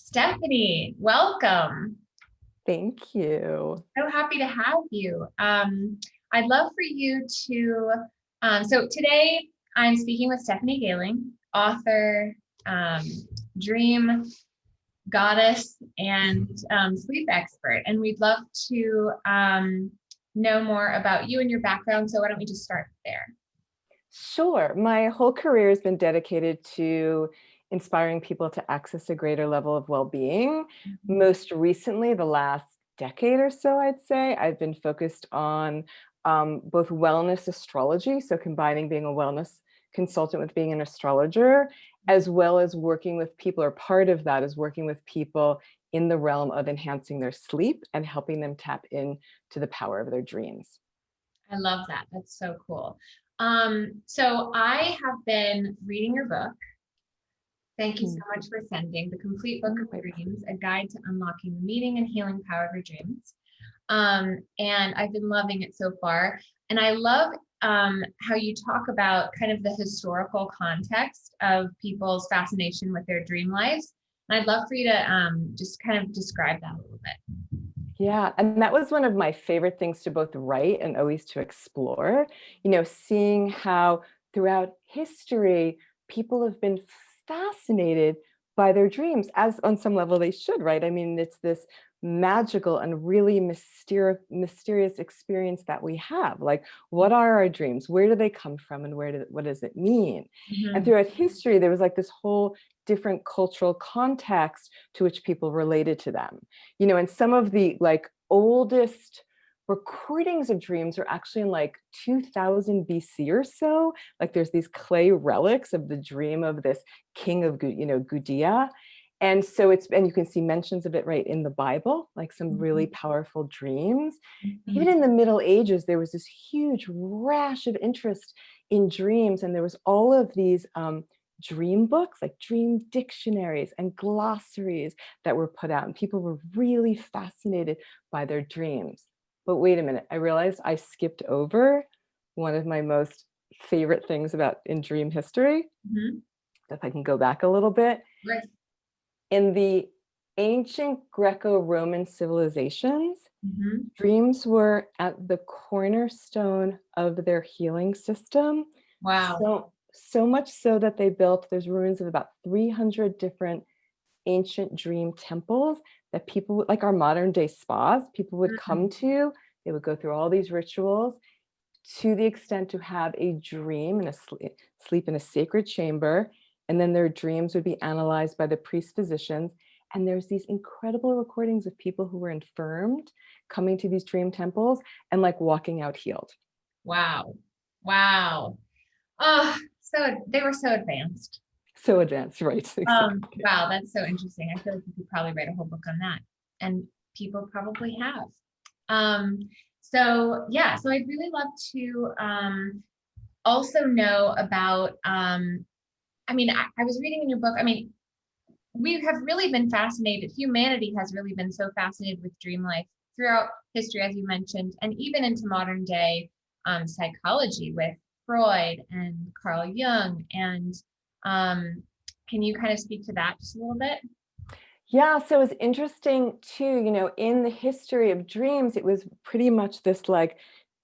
Stephanie, welcome. Thank you. So happy to have you. I'd love for you to, so today I'm speaking with Stephanie Gailing, author, um, dream goddess, and sleep expert. And we'd love to know more about you and your background. So why don't we just start there? Sure. My whole career has been dedicated to inspiring people to access a greater level of well-being. Most recently, the last decade or so, I'd say, I've been focused on both wellness astrology, so combining being a wellness consultant with being an astrologer, as well as working with people, or part of that is working with people in the realm of enhancing their sleep and helping them tap into the power of their dreams. I love that. That's so cool. So I have been reading your book. Thank you so much for sending The Complete Book of Dreams, a guide to unlocking the meaning and healing power of your dreams. And I've been loving it so far. And I love how you talk about kind of the historical context of people's fascination with their dream lives. And I'd love for you to just kind of describe that a little bit. Yeah, and that was one of my favorite things to both write and always to explore, seeing how throughout history, people have been fascinated by their dreams, as on some level they should, right? I mean, it's this magical and really mysterious experience that we have. Like, what are our dreams? Where do they come from? And what does it mean? And throughout history, there was like this whole different cultural context to which people related to them. And some of the like oldest recordings of dreams are actually in like 2000 BC or so. Like there's these clay relics of the dream of this king of, Gudea. And so and you can see mentions of it right in the Bible, like some really powerful dreams. Even in the Middle Ages, there was this huge rash of interest in dreams. And there was all of these dream books, like dream dictionaries and glossaries that were put out. And people were really fascinated by their dreams. But wait a minute, I realized I skipped over one of my most favorite things in dream history. If I can go back a little bit. Right. In the ancient Greco-Roman civilizations, dreams were at the cornerstone of their healing system. Wow. So much so that there's ruins of about 300 different ancient dream temples that people, like our modern day spas, people would come to. They would go through all these rituals to the extent to have a dream and sleep in a sacred chamber. And then their dreams would be analyzed by the priest physicians. And there's these incredible recordings of people who were infirmed coming to these dream temples and like walking out healed. Wow. Wow. Oh, so they were so advanced. So advanced, right? Exactly. Wow, that's so interesting. I feel like you could probably write a whole book on that, and people probably have. So yeah, so I'd really love to also know about. I mean, I was reading in your book. I mean, we have really been fascinated. Humanity has really been so fascinated with dream life throughout history, as you mentioned, and even into modern day psychology with Freud and Carl Jung. And can you kind of speak to that just a little bit? Yeah, so it's interesting too, in the history of dreams, it was pretty much this like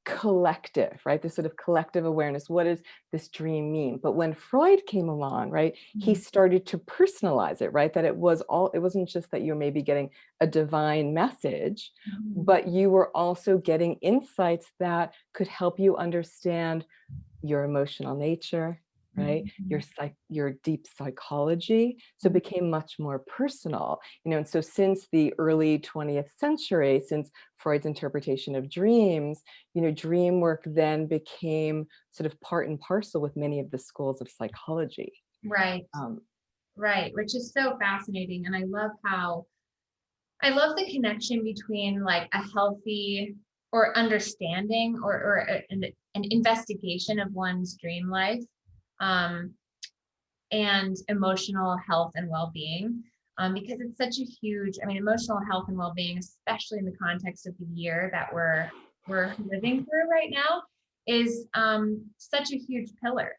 collective, right? This sort of collective awareness. What does this dream mean? But when Freud came along, right, he started to personalize it, right? That it wasn't just that you're maybe getting a divine message, but you were also getting insights that could help you understand your emotional nature, right? Your deep psychology. So it became much more personal, and so since the early 20th century, since Freud's interpretation of dreams, dream work then became sort of part and parcel with many of the schools of psychology. Right. Right, which is so fascinating. And I love the connection between like a healthy or understanding or an investigation of one's dream life and emotional health and well-being, because it's such a huge, I mean, emotional health and well-being, especially in the context of the year that we're living through right now, is such a huge pillar.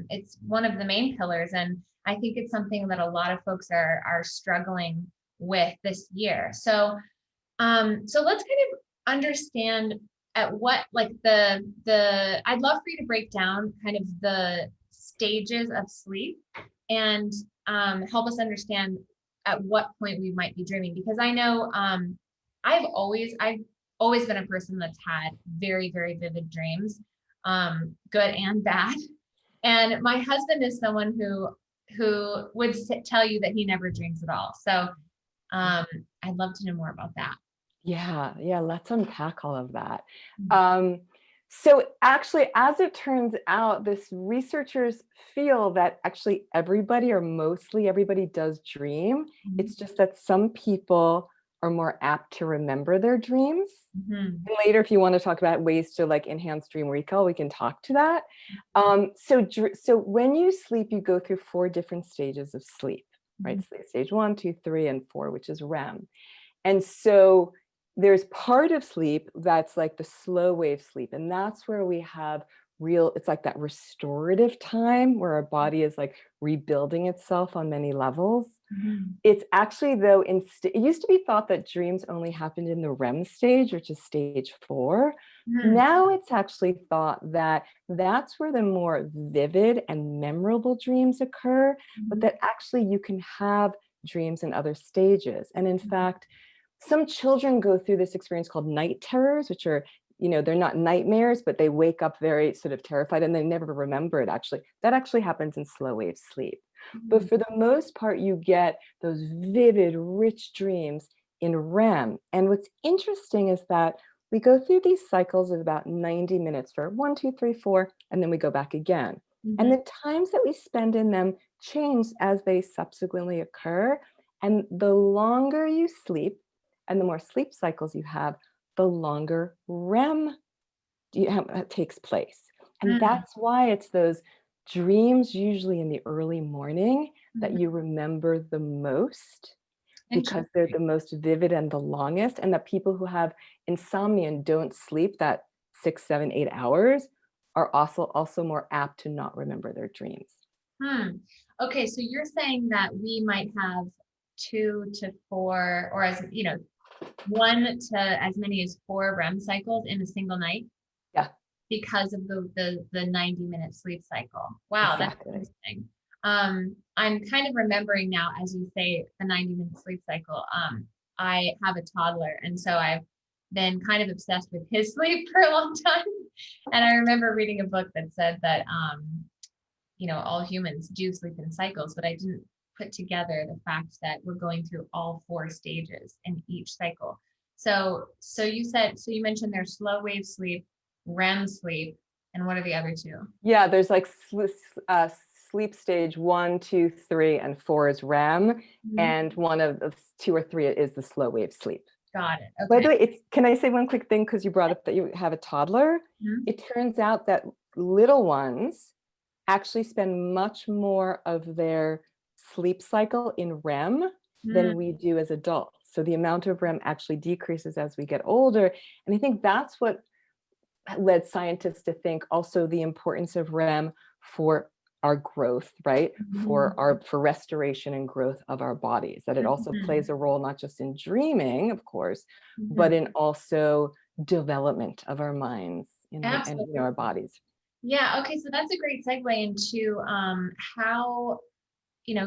It's one of the main pillars, and I think it's something that a lot of folks are struggling with this year. So so let's kind of understand at what, like I'd love for you to break down kind of the stages of sleep and help us understand at what point we might be dreaming, because I know I've always been a person that's had very, very vivid dreams, good and bad. And my husband is someone who would tell you that he never dreams at all. So I'd love to know more about that. Yeah, let's unpack all of that. Mhm. So actually, as it turns out, this researchers feel that actually everybody, or mostly everybody, does dream. It's just that some people are more apt to remember their dreams. Mhm. And later, if you want to talk about ways to like enhance dream recall, we can talk to that. So when you sleep, you go through 4 different stages of sleep, right? Mhm. Stage 1, 2, 3, and 4, which is REM. And so there's part of sleep that's like the slow wave sleep. And that's where we have it's like that restorative time where our body is like rebuilding itself on many levels. Mhm. It's actually, though, it used to be thought that dreams only happened in the REM stage, which is stage 4. Mhm. Now it's actually thought that that's where the more vivid and memorable dreams occur, but Mhm. that actually you can have dreams in other stages. And in fact, some children go through this experience called night terrors, which are, they're not nightmares, but they wake up very sort of terrified and they never remember it actually. That actually happens in slow wave sleep. But Mhm. for the most part, you get those vivid, rich dreams in REM. And what's interesting is that we go through these cycles of about 90 minutes for 1, 2, 3, 4, and then we go back again. And Mhm. the times that we spend in them change as they subsequently occur. And the longer you sleep and the more sleep cycles you have, the longer REM takes place. And Mhm. that's why it's those dreams, usually in the early morning, that Mhm. you remember the most, because they're Interesting. the most vivid and the longest. And that people who have insomnia and don't sleep that 6, 7, 8 hours are also more apt to not remember their dreams. Okay, so you're saying that we might have 2 to 4, or as 1 to as many as 4 REM cycles in a single night Yeah, because of the 90-minute sleep cycle. Wow, that's exactly. interesting. I'm kind of remembering now, as you say, the 90-minute sleep cycle. I have a toddler, and so I've been kind of obsessed with his sleep for a long time. And I remember reading a book that said that all humans do sleep in cycles, but I didn't put together the fact that we're going through all 4 stages in each cycle. So you mentioned there's slow wave sleep, REM sleep, and what are the other 2? Yeah, there's like sleep stage 1, 2, 3, and 4 is REM, Mhm. and one of the 2 or 3 is the slow wave sleep. Got it. By Okay. the way, can I say one quick thing, because you brought up that you have a toddler? Mhm. It turns out that little ones actually spend much more of their sleep cycle in REM Mhm. than we do as adults. So the amount of REM actually decreases as we get older. And I think that's what led scientists to think also the importance of REM for our growth, right? Mhm. For restoration and growth of our bodies, that it also Mhm. plays a role not just in dreaming, of course, Mhm. but in also development of our minds, and Absolutely. our bodies. Yeah. Okay. So that's a great segue into how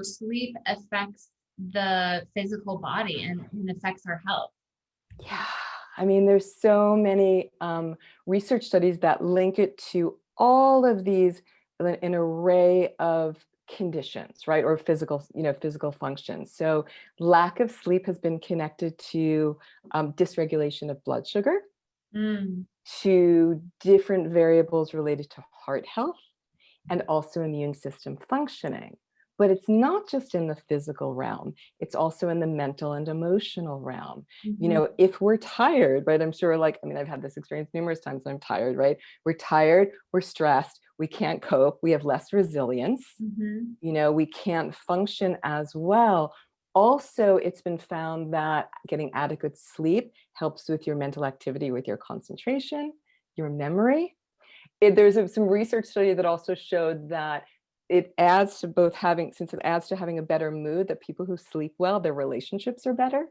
sleep affects the physical body and affects our health. Yeah, I mean, there's so many research studies that link it to all of these, an array of conditions, right? Or physical functions. So lack of sleep has been connected to dysregulation of blood sugar, Mm. to different variables related to heart health, and also immune system functioning. But it's not just in the physical realm, it's also in the mental and emotional realm. Mhm. If we're tired, right? I'm sure, I've had this experience numerous times. I'm tired, right? We're tired, we're stressed, we can't cope, we have less resilience, Mhm. we can't function as well. Also, it's been found that getting adequate sleep helps with your mental activity, with your concentration, your memory. There's some research study that also showed that it adds to both having, since it adds to having a better mood, that people who sleep well, their relationships are better,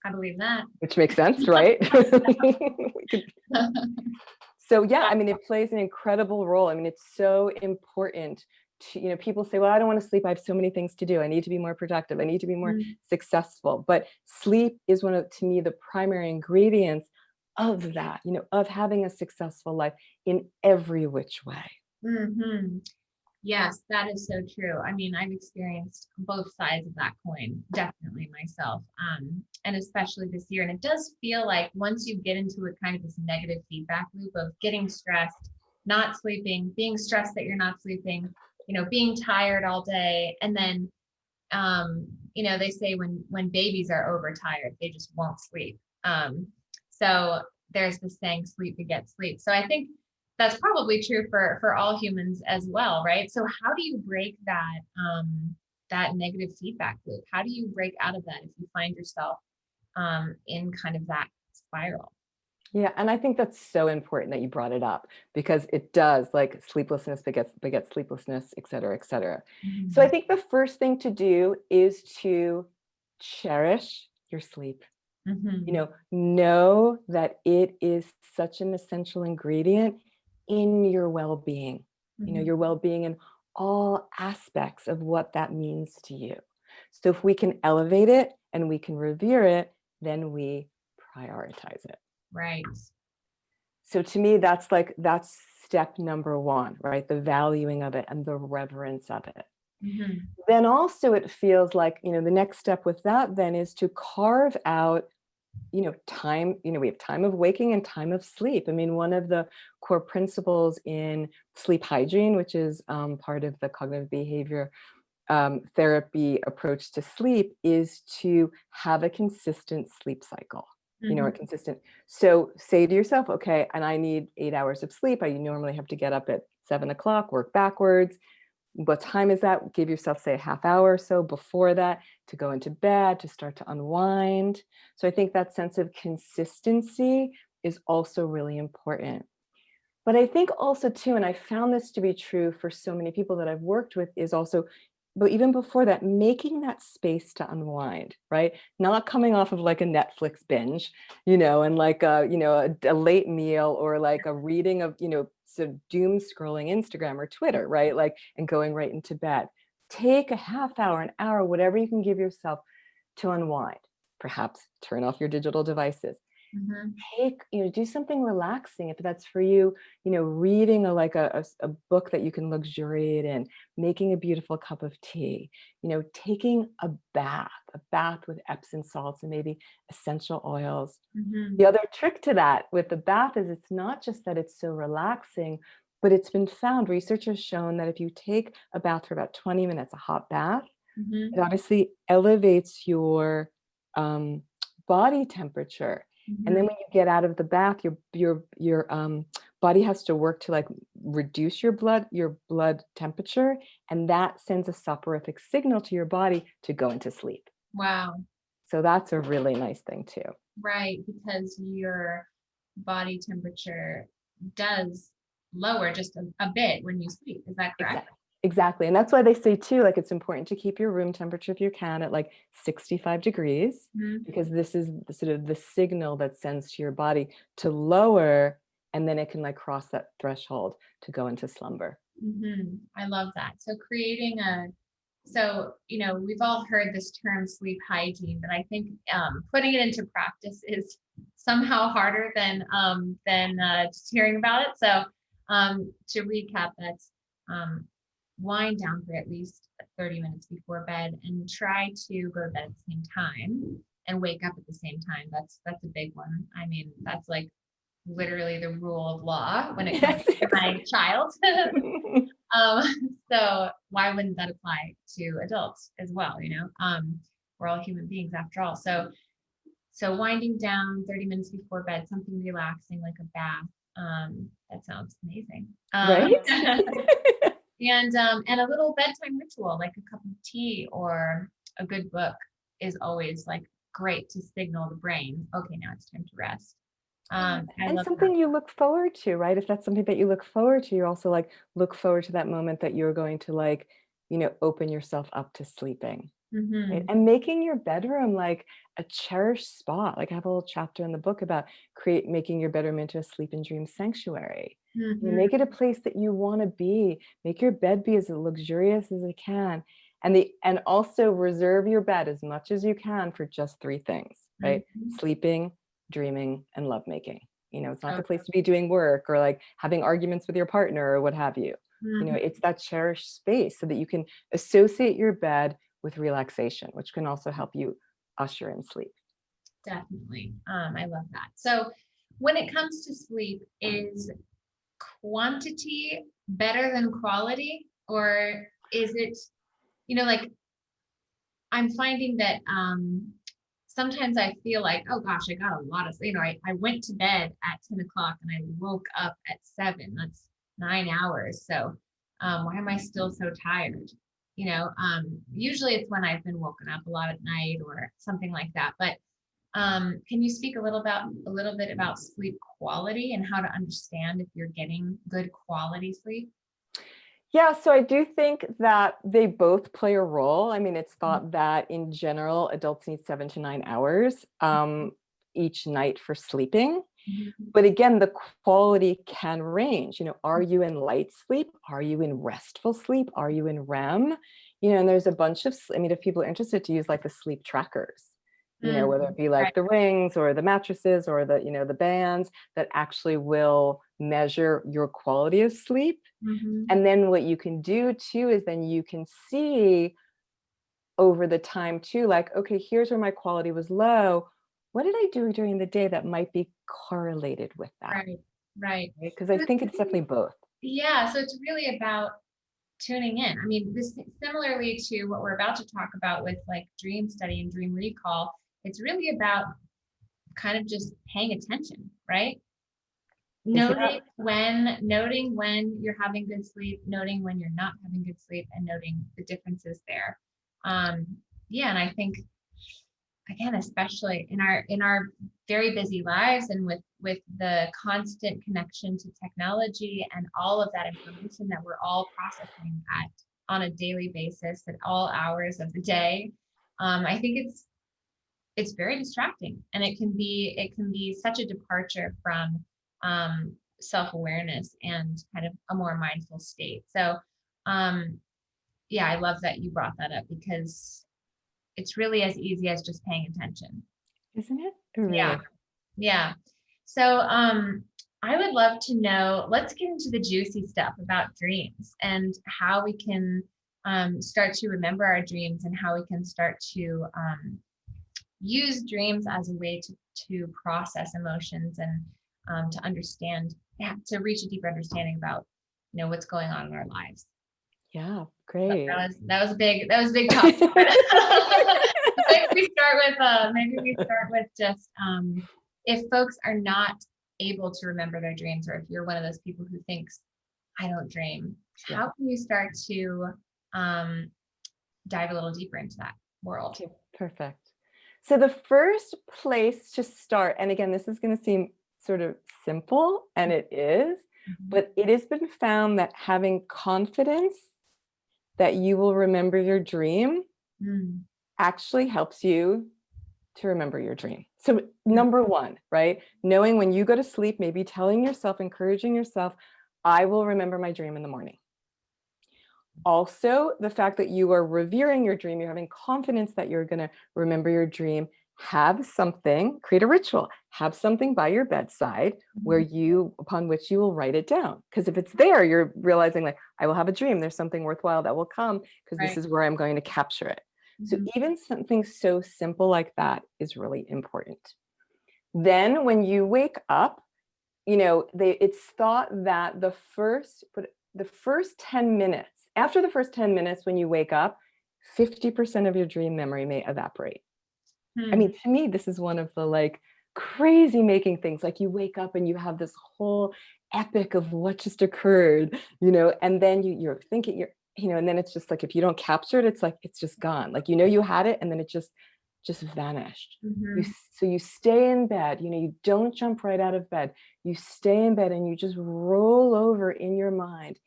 I believe that. which makes sense, right? So yeah, I mean, it plays an incredible role. I mean, it's so important to, people say, well, I don't want to sleep. I have so many things to do. I need to be more productive. I need to be more successful. But sleep is one of, to me, the primary ingredients of that, of having a successful life in every which way. Mm-hmm. Yes, that is so true. I mean, I've experienced both sides of that coin, definitely myself, and especially this year. And it does feel like once you get into a kind of this negative feedback loop of getting stressed, not sleeping, being stressed that you're not sleeping, being tired all day, and then, they say when babies are overtired, they just won't sleep. So there's this saying, sleep begets sleep. So I think that's probably true for all humans as well, right? So how do you break that negative feedback loop? How do you break out of that if you find yourself in kind of that spiral? Yeah, and I think that's so important that you brought it up, because it does, like, sleeplessness begets sleeplessness, et cetera, et cetera. So I think the first thing to do is to cherish your sleep. Know that it is such an essential ingredient in your well-being, your well-being in all aspects of what that means to you. So if we can elevate it and we can revere it, then we prioritize it. Right. So to me, that's step number one, right? The valuing of it and the reverence of it. Then also it feels like, the next step with that then is to carve out, time, we have time of waking and time of sleep. I mean, one of the core principles in sleep hygiene, which is part of the cognitive behavior therapy approach to sleep, is to have a consistent sleep cycle. Or consistent. So say to yourself, okay, and I need 8 hours of sleep. I normally have to get up at 7 o'clock, work backwards. What time is that? Give yourself, say, a half hour or so before that to go into bed, to start to unwind. So I think that sense of consistency is also really important. But I think also too, and I found this to be true for so many people that I've worked with, is also, but even before that, making that space to unwind, right? Not coming off of like a Netflix binge, and like a late meal, or like a reading of, so doom scrolling Instagram or Twitter, right? Like, and going right into bed. Take a half hour, an hour, whatever you can give yourself to unwind. Perhaps turn off your digital devices. Take, do something relaxing. If that's for you, reading a book that you can luxuriate in, making a beautiful cup of tea, taking a bath with Epsom salts and maybe essential oils. The other trick to that with the bath is it's not just that it's so relaxing, but it's been found, research has shown that if you take a bath for about 20 minutes, a hot bath, it obviously elevates your body temperature. And then when you get out of the bath, your body has to work to like reduce your blood temperature, and that sends a soporific signal to your body to go into sleep. Wow. So that's a really nice thing too. Right, because your body temperature does lower just a bit when you sleep. Is that correct? Exactly. And that's why they say too, like, it's important to keep your room temperature, if you can, at like 65 degrees, because this is sort of the signal that sends to your body to lower, and then it can like cross that threshold to go into slumber. I love that. So we've all heard this term sleep hygiene, but I think putting it into practice is somehow harder than just hearing about it. So to recap, that's wind down for at least 30 minutes before bed, and try to go to bed at the same time and wake up at the same time. That's a big one. I mean, that's like literally the rule of law when it comes to my child. So why wouldn't that apply to adults as well? We're all human beings after all. So winding down 30 minutes before bed, something relaxing like a bath. That sounds amazing. Right? And a little bedtime ritual, like a cup of tea or a good book, is always like great to signal the brain, okay, now it's time to rest. I And love that. something you look forward to, right? If that's something that you look forward to, you also like look forward to that moment that you're going to like, open yourself up to sleeping. Right? Hmm. And making your bedroom like a cherished spot. Like I have a whole chapter in the book about making your bedroom into a sleep and dream sanctuary. Hmm. Make it a place that you want to be. Make your bed be as luxurious as it can. And also reserve your bed as much as you can for just three things, right? Hmm. Sleeping, dreaming, and lovemaking. It's not So the place to be doing work or like having arguments with your partner or what have you. mhm. It's that cherished space so that you can associate your bed with relaxation, which can also help you usher in sleep. Definitely. I love that. So when it comes to sleep, is quantity better than quality? Or is it, like I'm finding that sometimes I feel like, oh gosh, I got a lot of, I went to bed at 10 o'clock and I woke up at 7. That's 9 hours. So why am I still so tired? Usually it's when I've been woken up a lot at night or something like that. But can you speak a little bit about sleep quality and how to understand if you're getting good quality sleep? Yeah, so I do think that they both play a role. I mean, it's Mhm. thought that in general, adults need 7 to 9 hours each night for sleeping. Mhm. But again, the quality can range. Are you in light sleep? Are you in restful sleep? Are you in REM? And there's a bunch of, I mean, if people are interested to use like the sleep trackers, whether it Mhm. be Right. like the rings or the mattresses or the bands that actually will measure your quality of sleep. Mhm. And then what you can do too is then you can see over the time too, like, okay, here's where my quality was low. What did I do during the day that might be correlated with that? Right. Right. Right? Because I So it's think it's definitely really, both. yeah. So it's really about tuning in. I mean, this similarly to what we're about to talk about with like dream study and dream recall, it's really about kind of just paying attention, right? Is it? Noting when you're having good sleep, noting when you're not having good sleep, and noting the differences there. Um, yeah, and I think again, especially in our very busy lives and with the constant connection to technology and all of that information that we're all processing at on a daily basis at all hours of the day, I think it's very distracting, and it can be such a departure from self-awareness and kind of a more mindful state. So um yeah, I love that you brought that up because it's really as easy as just paying attention. Isn't it? Yeah. Really? Yeah. So I would love to know, let's get into the juicy stuff about dreams and how we can start to remember our dreams and how we can start to use dreams as a way to process emotions and to understand, yeah, to reach a deeper understanding about what's going on in our lives. Yeah, That great. was a big topic. Maybe we start with just if folks are not able to remember their dreams, or if you're one of those people who thinks I don't dream, Yeah. how can you start to um, dive a little deeper into that world? Okay, perfect. So the first place to start, and again, this is going to seem sort of simple, and it is, Mhm. but it has been found that having confidence that you will remember your dream Mm, actually helps you to remember your dream. So, mm, number one, right? Knowing when you go to sleep, maybe telling yourself, encouraging yourself, I will remember my dream in the morning. Also, the fact that you are revering your dream, you're having confidence that you're going to remember your dream, have something, create a ritual, have something by your bedside mhm. upon which you will write it down. Because if it's there, you're realizing, like, I will have a dream, there's something worthwhile that will come because this Right. is where I'm going to capture it. So, Mhm. even something so simple like that is really important. Then, when you wake up, it's thought that the first 10 minutes, after the first 10 minutes when you wake up, 50% of your dream memory may evaporate. I Hmm. mean, to me, this is one of the like crazy making things. Like you wake up and you have this whole epic of what just occurred, and then you're thinking and then it's just like if you don't capture it, it's like it's just gone. Like you had it, and then it just just vanished. Mm-hmm. So you stay in bed, you don't jump right out of bed. You stay in bed and you just roll over in your mind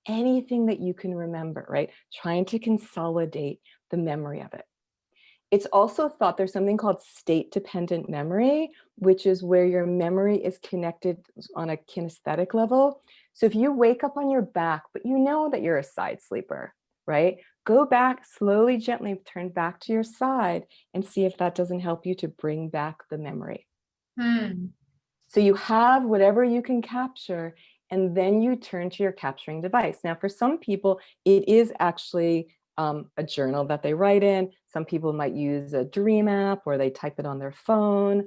anything that you can remember, right? Trying to consolidate the memory of it. It's also thought there's something called state-dependent memory, which is where your memory is connected on a kinesthetic level. So if you wake up on your back, but you know that you're a side sleeper, right? Go back slowly, gently, turn back to your side and see if that doesn't help you to bring back the memory. Hmm. So you have whatever you can capture, and then you turn to your capturing device. Now, for some people, it is actually a journal that they write in. Some people might use a dream app, or they type it on their phone.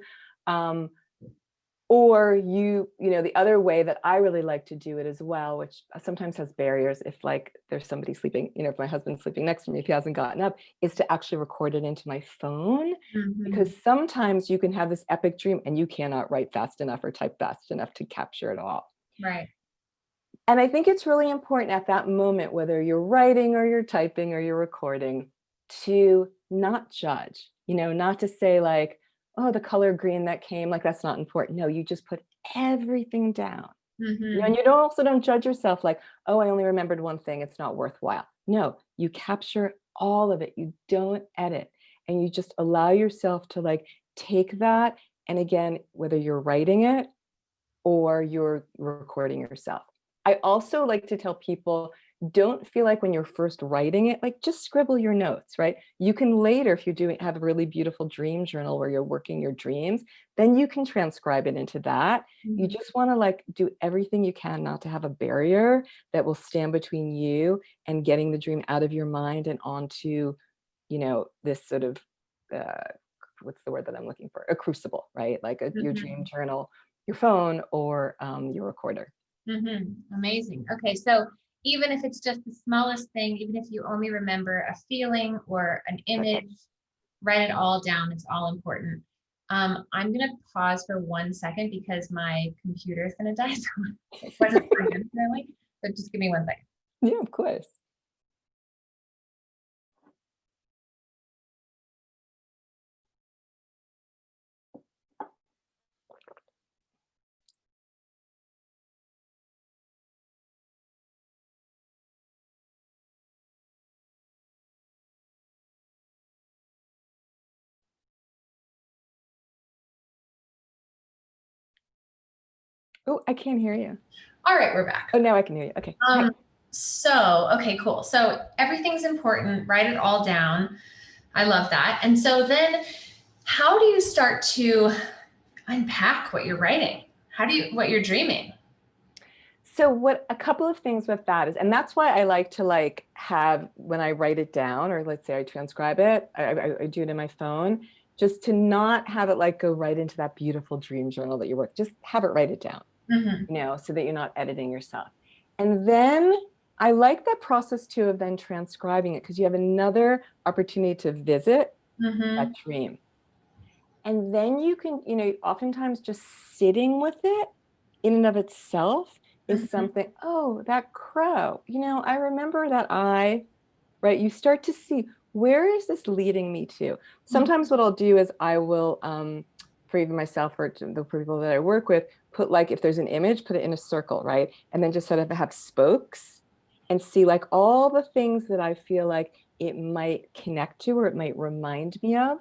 Or the other way that I really like to do it as well, which sometimes has barriers if like there's somebody sleeping, if my husband's sleeping next to me, if he hasn't gotten up, is to actually record it into my phone. Mm-hmm. Because sometimes you can have this epic dream and you cannot write fast enough or type fast enough to capture it all. Right. And I think it's really important at that moment, whether you're writing or you're typing or you're recording, to not judge, not to say like, oh, the color green that came, like that's not important. No, you just put everything down. Mm-hmm. And you don't judge yourself like, oh, I only remembered one thing, it's not worthwhile. No, you capture all of it. You don't edit. And you just allow yourself to like take that. And again, whether you're writing it or you're recording yourself. I also like to tell people, don't feel like when you're first writing it, like just scribble your notes, right? You can later, if you have a really beautiful dream journal where you're working your dreams, then you can transcribe it into that. Mm-hmm. You just want to like do everything you can not to have a barrier that will stand between you and getting the dream out of your mind and onto, this sort of, what's the word that I'm looking for? A crucible, right? Like your dream journal, your phone, or your recorder. Mm-hmm. Amazing. Okay, so even if it's just the smallest thing, even if you only remember a feeling or an image, write it all down. It's all important. I'm gonna pause for 1 second because my computer is gonna die. So it wasn't plugged in apparently. So just give me 1 second. Yeah, of course. Oh, I can't hear you. All right, we're back. Oh, now I can hear you. Okay. Hi. Okay, cool. So everything's important. Write it all down. I love that. And so then how do you start to unpack what you're writing? What you're dreaming? So a couple of things with that is, and that's why I like to like have, when I write it down, or let's say I transcribe it, I do it in my phone, just to not have it like go right into that beautiful dream journal that you work, just have it write it down, so that you're not editing yourself. And then I like that process too of then transcribing it, because you have another opportunity to visit that dream. And then you can, oftentimes just sitting with it in and of itself is something, oh, that crow, I remember that right? You start to see, where is this leading me to? Sometimes what I'll do is I will, for even myself or the people that I work with, put like, if there's an image, put it in a circle, right? And then just sort of have spokes and see like all the things that I feel like it might connect to or it might remind me of.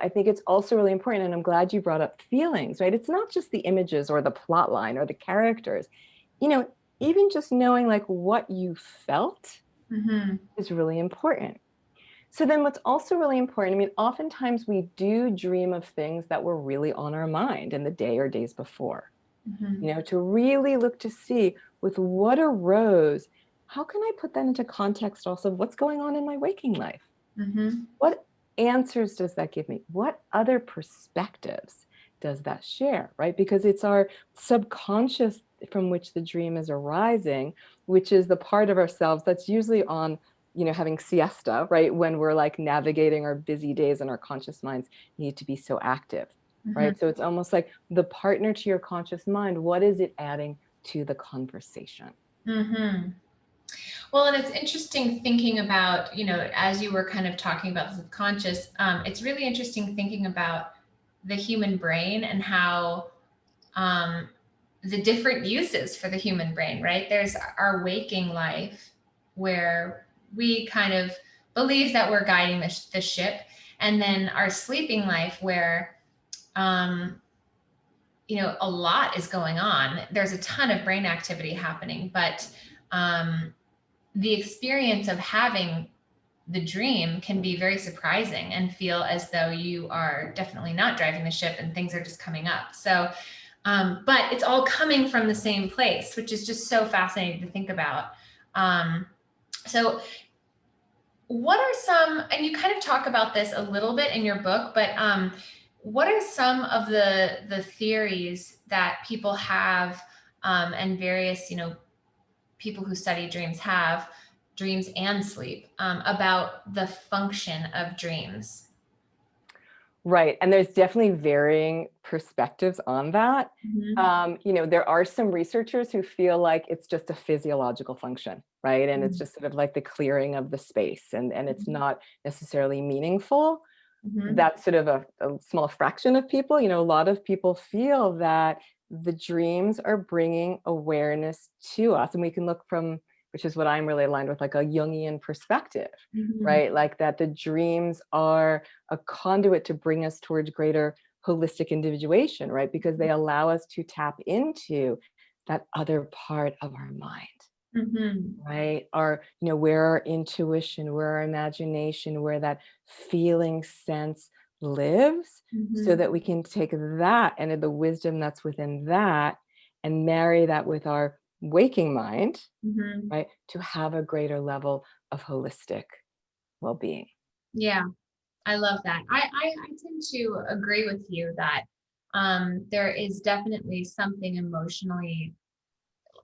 I think it's also really important, and I'm glad you brought up feelings, right? It's not just the images or the plot line or the characters, even just knowing like what you felt is really important. So then what's also really important, I mean, oftentimes we do dream of things that were really on our mind in the day or days before, to really look to see with what arose, how can I put that into context also of what's going on in my waking life? What answers does that give me? What other perspectives does that share, right? Because it's our subconscious from which the dream is arising, which is the part of ourselves that's usually on, having siesta, right? When we're like navigating our busy days and our conscious minds need to be so active, right? So it's almost like the partner to your conscious mind. What is it adding to the conversation? Well, and it's interesting thinking about, as you were kind of talking about the subconscious, it's really interesting thinking about the human brain and how um, the different uses for the human brain, right? There's our waking life where we kind of believe that we're guiding the ship, and then our sleeping life where, um, a lot is going on. There's a ton of brain activity happening, but the experience of having the dream can be very surprising and feel as though you are definitely not driving the ship and things are just coming up. So, but it's all coming from the same place, which is just so fascinating to think about. So what are some, and you kind of talk about this a little bit in your book, but what are some of the theories that people have, and various, people who study dreams have, dreams and sleep, about the function of dreams? Right. And there's definitely varying perspectives on that. Mm-hmm. There are some researchers who feel like it's just a physiological function, right? And it's just sort of like the clearing of the space, and it's not necessarily meaningful. Mm-hmm. That's sort of a small fraction of people. A lot of people feel that the dreams are bringing awareness to us. And we can look from, which is what I'm really aligned with, like a Jungian perspective, Mm-hmm. right? Like that the dreams are a conduit to bring us towards greater holistic individuation, right? Because they allow us to tap into that other part of our mind, Mm-hmm. right? Where our intuition, where our imagination, where that feeling sense lives, so Mm-hmm. that we can take that and the wisdom that's within that and marry that with our waking mind, Mm-hmm. right? To have a greater level of holistic well-being. Yeah, I love that. I tend to agree with you that there is definitely something emotionally,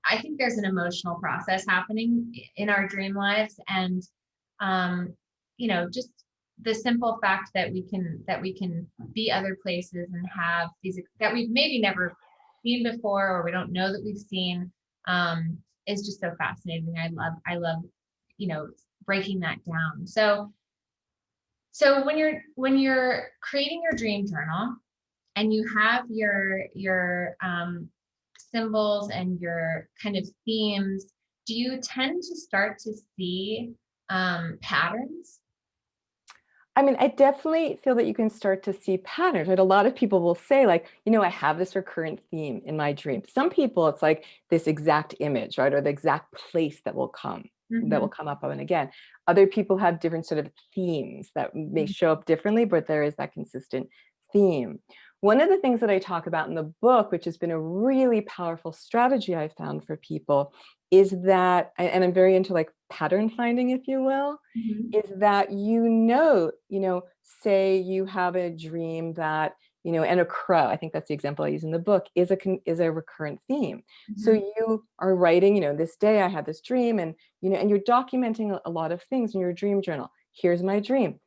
I think there's an emotional process happening in our dream lives. And um, just the simple fact that we can be other places and have these that we've maybe never seen before, or we don't know that we've seen, is just so fascinating. I love you know breaking that down. So when you're creating your dream journal and you have your symbols and your kind of themes, do you tend to start to see patterns? I mean, I definitely feel that you can start to see patterns, right? A lot of people will say, like, I have this recurrent theme in my dream. Some people, it's like this exact image, right? Or the exact place that will Mm-hmm. come up and again. Other people have different sort of themes that may show up differently, but there is that consistent theme. One of the things that I talk about in the book, which has been a really powerful strategy I found for people, is that, and I'm very into like pattern finding, if you will, Mm-hmm. is that say you have a dream that, and a crow, I think that's the example I use in the book, is a recurrent theme. So Mm-hmm. you are writing, this day I had this dream, and and you're documenting a lot of things in your dream journal. Here's my dream.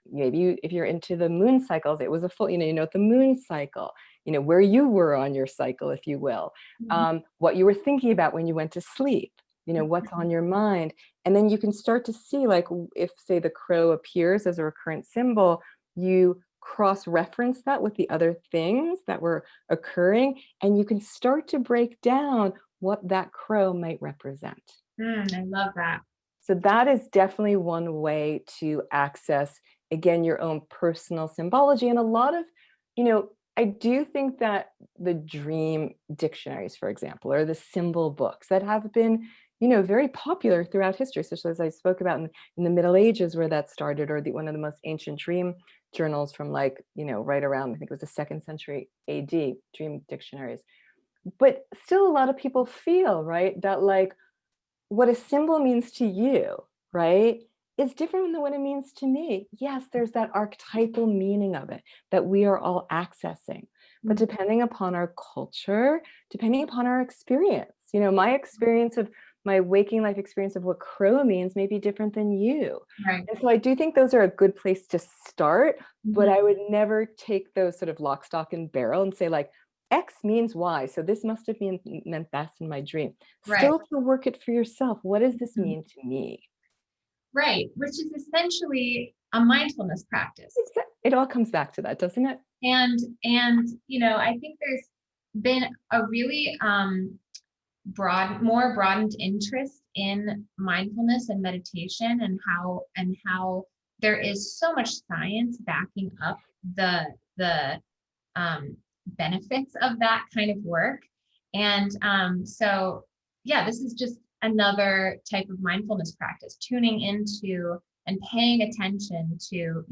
Maybe if you're into the moon cycles, it was a full, the moon cycle, where you were on your cycle, if you will, Mm-hmm. what you were thinking about when you went to sleep, what's on your mind. And then you can start to see, like, if, say, the crow appears as a recurrent symbol, you cross-reference that with the other things that were occurring, and you can start to break down what that crow might represent. I love that. So that is definitely one way to access, again, your own personal symbology. And a lot of, I do think that the dream dictionaries, for example, or the symbol books that have been, very popular throughout history, especially as I spoke about in the Middle Ages where that started, or one of the most ancient dream journals from, like, right around, I think it was the 2nd century AD, dream dictionaries. But still a lot of people feel, right, that, like, what a symbol means to you, right, is different than what it means to me. Yes, there's that archetypal meaning of it that we are all accessing. But Mhm. depending upon our culture, depending upon our experience, my experience of my waking life experience of what crow means may be different than you. Right. And so I do think those are a good place to start, but Mhm. I would never take those sort of lock, stock, and barrel and say, like, X means Y. So this must have meant that's in my dream. Right. Still to work it for yourself. What does this Mhm. mean to me? Right. Which is essentially a mindfulness practice. It all comes back to that, doesn't it? And I think there's been a really more broadened interest in mindfulness and meditation, and how there is so much science backing up the benefits of that kind of work. And so yeah, this is just another type of mindfulness practice, tuning into and paying attention to,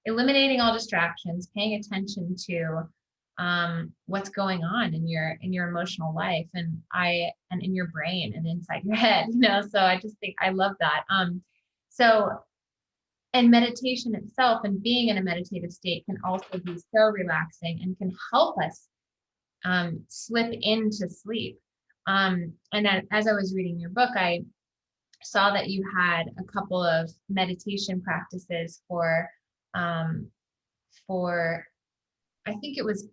eliminating all distractions, paying attention to what's going on in your emotional life and in your brain and inside your head. So I just think I love that. So and meditation itself and being in a meditative state can also be so relaxing and can help us slip into sleep. As I was reading your book, I saw that you had a couple of meditation practices for I think it was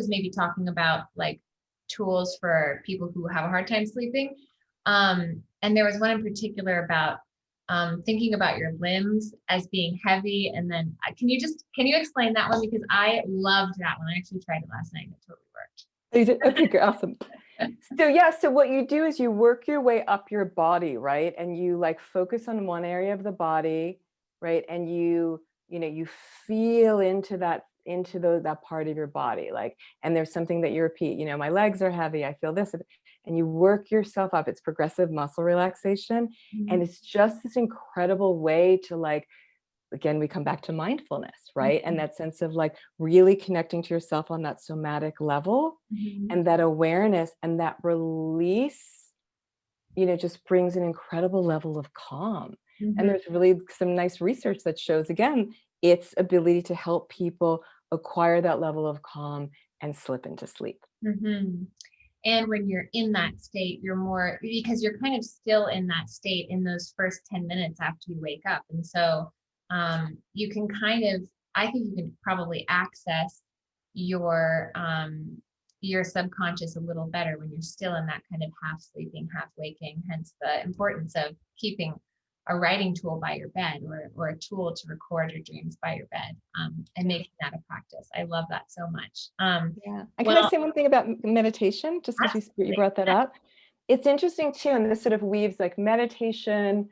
maybe talking about like tools for people who have a hard time sleeping. And there was one in particular about thinking about your limbs as being heavy. And then can you explain that one? Because I loved that one. I actually tried it last night and it totally worked. You did? Okay, good, awesome. So yeah, so what you do is you work your way up your body, right? And you like focus on one area of the body, right? And you feel into that part of your body, like, and there's something that you repeat, my legs are heavy, I feel this, and you work yourself up. It's progressive muscle relaxation. And it's just this incredible way to like, again, we come back to mindfulness, right? And that sense of like really connecting to yourself on that somatic level, and that awareness and that release, just brings an incredible level of calm. And there's really some nice research that shows, again, its ability to help people acquire that level of calm and slip into sleep. And when you're in that state, you're more, because you're kind of still in that state in those first 10 minutes after you wake up. And so you can I think you can probably access your subconscious a little better when you're still in that kind of half sleeping, half waking, hence the importance of keeping a writing tool by your bed, or a tool to record your dreams by your bed, and making that a practice. I love that so much. Yeah. And can I say one thing about meditation, just because you brought that up? It's interesting too, and this sort of weaves like meditation,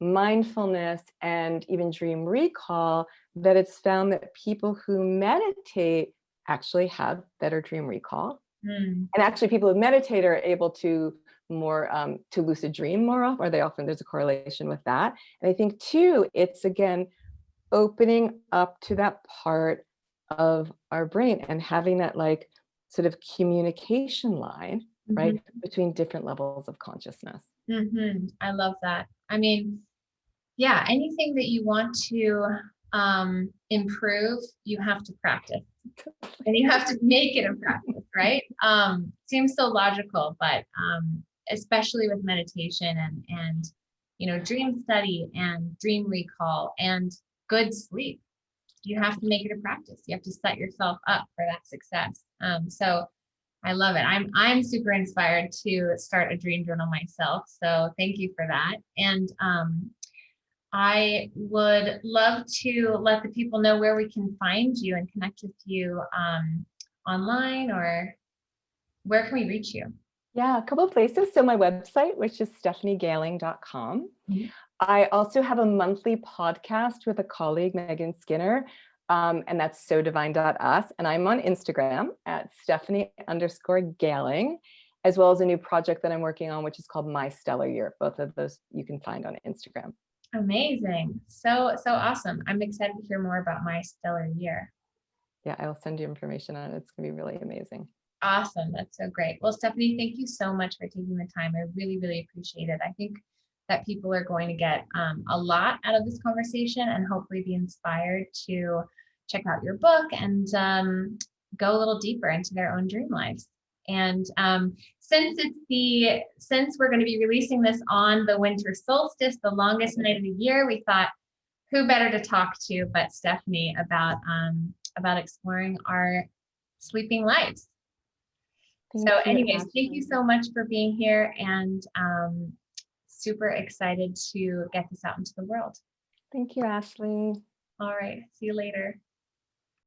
mindfulness, and even dream recall, that it's found that people who meditate actually have better dream recall. And actually people who meditate are able to more to lucid dream more often, or there's a correlation with that. And I think too, it's again opening up to that part of our brain and having that like sort of communication line, right, between different levels of consciousness. I love that. I mean, yeah, anything that you want to improve, you have to practice. And you have to make it a practice, right? Seems so logical, but especially with meditation and dream study and dream recall and good sleep, you have to make it a practice. You have to set yourself up for that success. So I love it. I'm super inspired to start a dream journal myself. So thank you for that. And I would love to let the people know where we can find you and connect with you online, or where can we reach you? Yeah, a couple of places. So my website, which is stephaniegailing.com. I also have a monthly podcast with a colleague, Megan Skinner, and that's sodivine.us. And I'm on Instagram at Stephanie_Gailing, as well as a new project that I'm working on, which is called My Stellar Year. Both of those you can find on Instagram. Amazing. So awesome. I'm excited to hear more about My Stellar Year. Yeah, I will send you information on it. It's going to be really amazing. Awesome. That's so great. Well, Stephanie, thank you so much for taking the time. I really, really appreciate it. I think that people are going to get a lot out of this conversation and hopefully be inspired to check out your book and go a little deeper into their own dream lives. And since we're going to be releasing this on the winter solstice, the longest night of the year, we thought, who better to talk to but Stephanie about exploring our sleeping lives. Thank So you, anyways, thank you Ashley. so much for being here, and super excited to get this out into the world. Thank you, Ashley. All right, see you later.